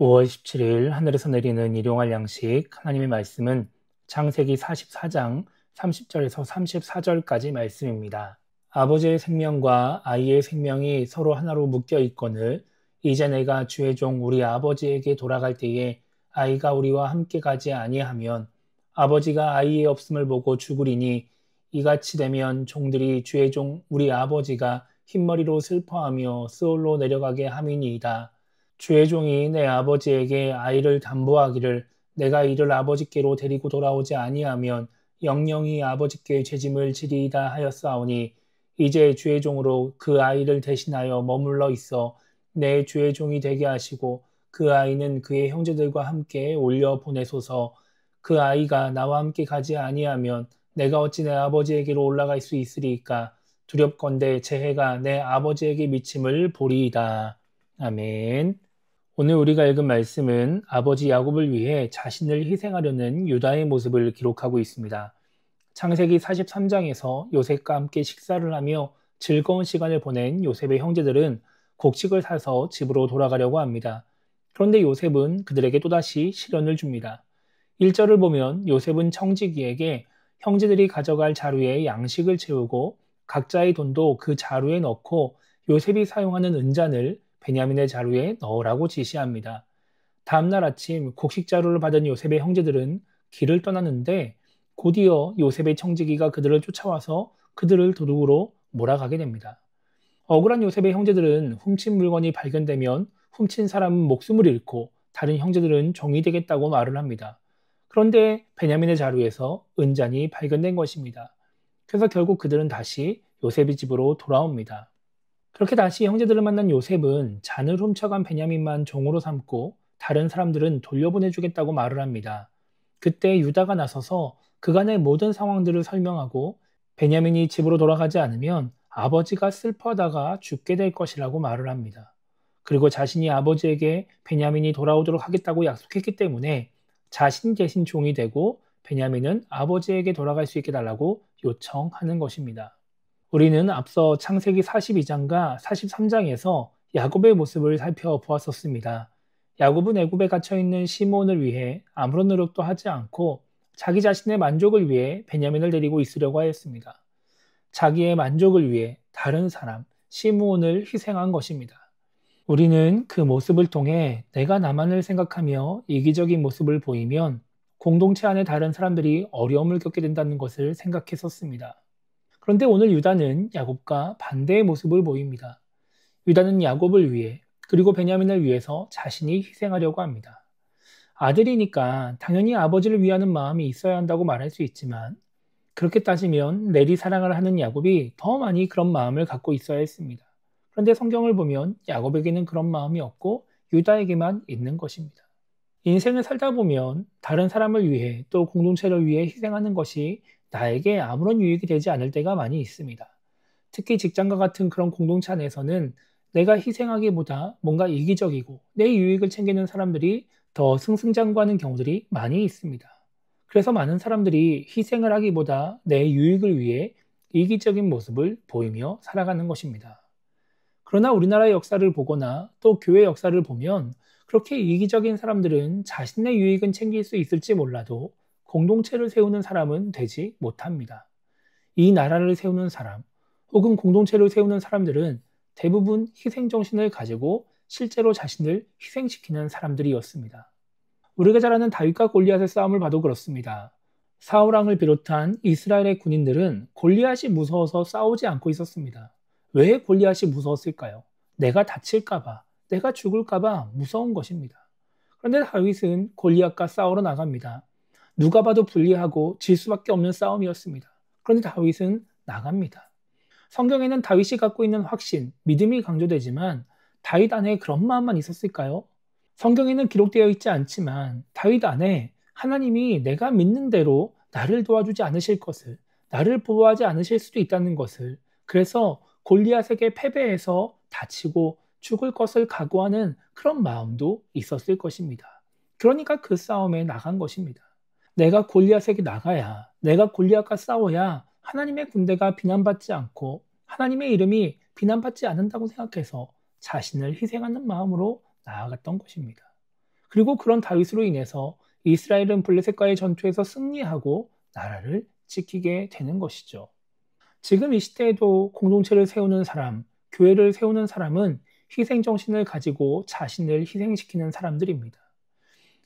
5월 17일 하늘에서 내리는 일용할 양식 하나님의 말씀은 창세기 44장 30절에서 34절까지 말씀입니다. 아버지의 생명과 아이의 생명이 서로 하나로 묶여 있거늘 이제 내가 주의 종 우리 아버지에게 돌아갈 때에 아이가 우리와 함께 가지 아니하면 아버지가 아이의 없음을 보고 죽으리니 이같이 되면 종들이 주의 종 우리 아버지가 흰머리로 슬퍼하며 스올로 내려가게 함이니이다. 주의 종이 내 아버지에게 아이를 담보하기를 내가 이를 아버지께로 데리고 돌아오지 아니하면 영영이 아버지께 죄짐을 지리이다 하였사오니 이제 주의 종으로 그 아이를 대신하여 머물러 있어 내 주의 종이 되게 하시고 그 아이는 그의 형제들과 함께 올려 보내소서. 그 아이가 나와 함께 가지 아니하면 내가 어찌 내 아버지에게로 올라갈 수 있으리이까. 두렵건대 제 해가 내 아버지에게 미침을 보리이다. 아멘. 오늘 우리가 읽은 말씀은 아버지 야곱을 위해 자신을 희생하려는 유다의 모습을 기록하고 있습니다. 창세기 43장에서 요셉과 함께 식사를 하며 즐거운 시간을 보낸 요셉의 형제들은 곡식을 사서 집으로 돌아가려고 합니다. 그런데 요셉은 그들에게 또다시 시련을 줍니다. 1절을 보면 요셉은 청지기에게 형제들이 가져갈 자루에 양식을 채우고 각자의 돈도 그 자루에 넣고 요셉이 사용하는 은잔을 베냐민의 자루에 넣으라고 지시합니다. 다음날 아침 곡식 자루를 받은 요셉의 형제들은 길을 떠나는데 곧이어 요셉의 청지기가 그들을 쫓아와서 그들을 도둑으로 몰아가게 됩니다. 억울한 요셉의 형제들은 훔친 물건이 발견되면 훔친 사람은 목숨을 잃고 다른 형제들은 종이 되겠다고 말을 합니다. 그런데 베냐민의 자루에서 은잔이 발견된 것입니다. 그래서 결국 그들은 다시 요셉의 집으로 돌아옵니다. 그렇게 다시 형제들을 만난 요셉은 잔을 훔쳐간 베냐민만 종으로 삼고 다른 사람들은 돌려보내주겠다고 말을 합니다. 그때 유다가 나서서 그간의 모든 상황들을 설명하고 베냐민이 집으로 돌아가지 않으면 아버지가 슬퍼하다가 죽게 될 것이라고 말을 합니다. 그리고 자신이 아버지에게 베냐민이 돌아오도록 하겠다고 약속했기 때문에 자신 대신 종이 되고 베냐민은 아버지에게 돌아갈 수 있게 달라고 요청하는 것입니다. 우리는 앞서 창세기 42장과 43장에서 야곱의 모습을 살펴보았었습니다. 야곱은 애굽에 갇혀있는 시므온을 위해 아무런 노력도 하지 않고 자기 자신의 만족을 위해 베냐민을 데리고 있으려고 하였습니다. 자기의 만족을 위해 다른 사람, 시므온을 희생한 것입니다. 우리는 그 모습을 통해 내가 나만을 생각하며 이기적인 모습을 보이면 공동체 안에 다른 사람들이 어려움을 겪게 된다는 것을 생각했었습니다. 그런데 오늘 유다는 야곱과 반대의 모습을 보입니다. 유다는 야곱을 위해 그리고 베냐민을 위해서 자신이 희생하려고 합니다. 아들이니까 당연히 아버지를 위하는 마음이 있어야 한다고 말할 수 있지만 그렇게 따지면 내리 사랑을 하는 야곱이 더 많이 그런 마음을 갖고 있어야 했습니다. 그런데 성경을 보면 야곱에게는 그런 마음이 없고 유다에게만 있는 것입니다. 인생을 살다 보면 다른 사람을 위해 또 공동체를 위해 희생하는 것이 나에게 아무런 유익이 되지 않을 때가 많이 있습니다. 특히 직장과 같은 그런 공동체 안에서는 내가 희생하기보다 뭔가 이기적이고 내 유익을 챙기는 사람들이 더 승승장구하는 경우들이 많이 있습니다. 그래서 많은 사람들이 희생을 하기보다 내 유익을 위해 이기적인 모습을 보이며 살아가는 것입니다. 그러나 우리나라의 역사를 보거나 또 교회 역사를 보면 그렇게 이기적인 사람들은 자신의 유익은 챙길 수 있을지 몰라도 공동체를 세우는 사람은 되지 못합니다. 이 나라를 세우는 사람 혹은 공동체를 세우는 사람들은 대부분 희생정신을 가지고 실제로 자신을 희생시키는 사람들이었습니다. 우리가 잘 아는 다윗과 골리앗의 싸움을 봐도 그렇습니다. 사울왕을 비롯한 이스라엘의 군인들은 골리앗이 무서워서 싸우지 않고 있었습니다. 왜 골리앗이 무서웠을까요? 내가 다칠까봐, 내가 죽을까봐 무서운 것입니다. 그런데 다윗은 골리앗과 싸우러 나갑니다. 누가 봐도 불리하고 질 수밖에 없는 싸움이었습니다. 그런데 다윗은 나갑니다. 성경에는 다윗이 갖고 있는 확신, 믿음이 강조되지만 다윗 안에 그런 마음만 있었을까요? 성경에는 기록되어 있지 않지만 다윗 안에 하나님이 내가 믿는 대로 나를 도와주지 않으실 것을, 나를 보호하지 않으실 수도 있다는 것을, 그래서 골리앗에게 패배해서 다치고 죽을 것을 각오하는 그런 마음도 있었을 것입니다. 그러니까 그 싸움에 나간 것입니다. 내가 골리앗에게 나가야, 내가 골리앗과 싸워야 하나님의 군대가 비난받지 않고 하나님의 이름이 비난받지 않는다고 생각해서 자신을 희생하는 마음으로 나아갔던 것입니다. 그리고 그런 다윗으로 인해서 이스라엘은 블레셋과의 전투에서 승리하고 나라를 지키게 되는 것이죠. 지금 이 시대에도 공동체를 세우는 사람, 교회를 세우는 사람은 희생정신을 가지고 자신을 희생시키는 사람들입니다.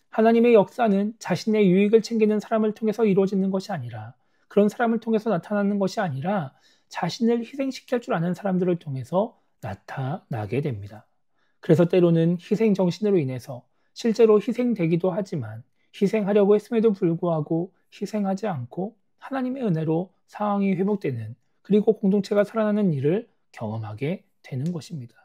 하나님의 역사는 자신의 유익을 챙기는 사람을 통해서 이루어지는 것이 아니라, 그런 사람을 통해서 나타나는 것이 아니라 자신을 희생시킬 줄 아는 사람들을 통해서 나타나게 됩니다. 그래서 때로는 희생정신으로 인해서 실제로 희생되기도 하지만 희생하려고 했음에도 불구하고 희생하지 않고 하나님의 은혜로 상황이 회복되는, 그리고 공동체가 살아나는 일을 경험하게 되는 것입니다.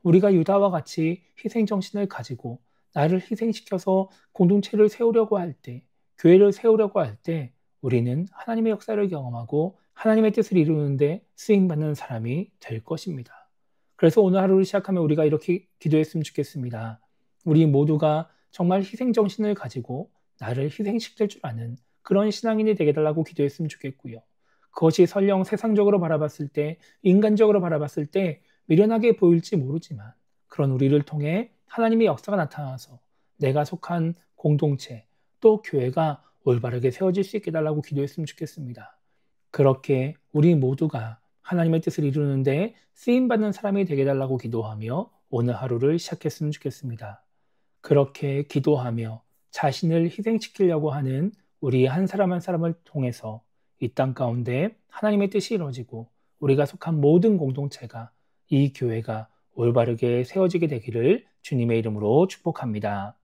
우리가 유다와 같이 희생정신을 가지고 나를 희생시켜서 공동체를 세우려고 할 때, 교회를 세우려고 할 때 우리는 하나님의 역사를 경험하고 하나님의 뜻을 이루는데 쓰임받는 사람이 될 것입니다. 그래서 오늘 하루를 시작하면 우리가 이렇게 기도했으면 좋겠습니다. 우리 모두가 정말 희생정신을 가지고 나를 희생시킬 줄 아는 그런 신앙인이 되게 달라고 기도했으면 좋겠고요. 그것이 설령 세상적으로 바라봤을 때, 인간적으로 바라봤을 때 미련하게 보일지 모르지만 그런 우리를 통해 하나님의 역사가 나타나서 내가 속한 공동체 또 교회가 올바르게 세워질 수 있게 달라고 기도했으면 좋겠습니다. 그렇게 우리 모두가 하나님의 뜻을 이루는데 쓰임받는 사람이 되게 달라고 기도하며 오늘 하루를 시작했으면 좋겠습니다. 그렇게 기도하며 자신을 희생시키려고 하는 우리 한 사람 한 사람을 통해서 이 땅 가운데 하나님의 뜻이 이루어지고 우리가 속한 모든 공동체가, 이 교회가 올바르게 세워지게 되기를 주님의 이름으로 축복합니다.